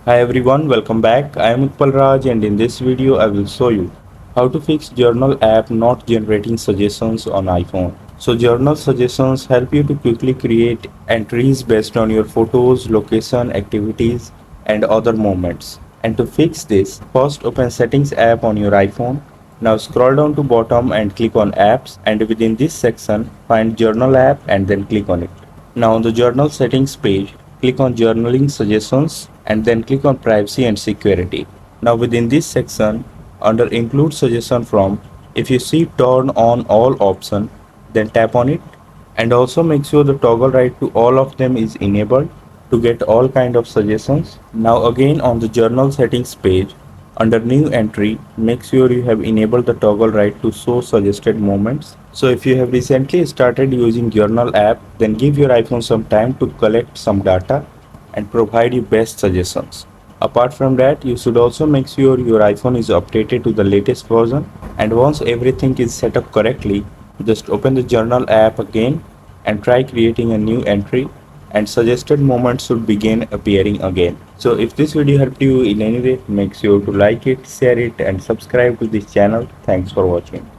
Hi everyone, welcome back. I am Utpal Raj and in this video I will show you how to fix journal app not generating suggestions on iPhone. So journal suggestions help you to quickly create entries based on your photos, location, activities and other moments. And to fix this, first open settings app on your iPhone. Now scroll down to bottom and click on apps and within this section find journal app and then click on it. Now on the journal settings page, click on journaling suggestions and then click on privacy and security. Now within this section, under include suggestion from, if you see turn on all option, then tap on it and also make sure the toggle right to all of them is enabled to get all kind of suggestions. Now again on the journal settings page, under new entry, make sure you have enabled the toggle right to show suggested moments. So if you have recently started using journal app, then give your iPhone some time to collect some data and provide you best suggestions. Apart from that, you should also make sure your iPhone is updated to the latest version, and once everything is set up correctly, just open the journal app again and try creating a new entry and suggested moments should begin appearing again. So if this video helped you in any way, make sure to like it, share it and subscribe to this channel. Thanks for watching.